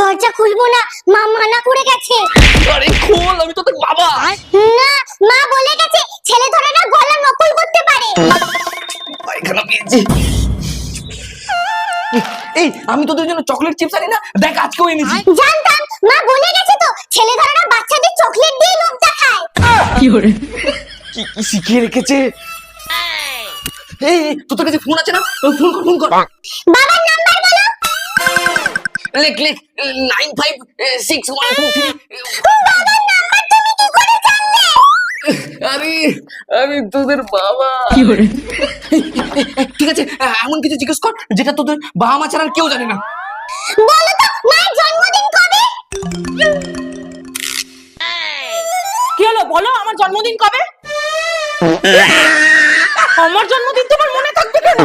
দরজা খুলবো না, মা মানা করে গেছে। আরে খোল, আমি তো তোর বাবা। না, মা বলে গেছে ছেলে ধরেরা গলা নকল করতে পারে। পায়খানা পেয়েছি। এই আমি তোদের জন্য চকলেট চিপস আনি না, দেখ আজকেও এনেছি। জানতাম, মা বলে গেছে তো ছেলে ধরেরা বাচ্চাদের চকলেট দিয়ে লোভ দেখায়। কি কি শিখিয়ে রেখেছে। এই তোর কাছে ফোন আছে না, ফোন কর। বাবার নাম্বার বলো। লেখ 956123। বাবার নাম্বার তুমি কি করে জানলে? আরে আমি তোদের বাবা। ঠিক আছে, এমন কিছু জিজ্ঞেস কর যেটা তোদের বাবা মা ছাড়া আর কেউ জানে না। বলো তো, মায়ের জন্মদিন কবে? কি হলো বলো, আমার জন্মদিন কবে? আমার জন্মদিন তোমার মনে থাকবে কেন?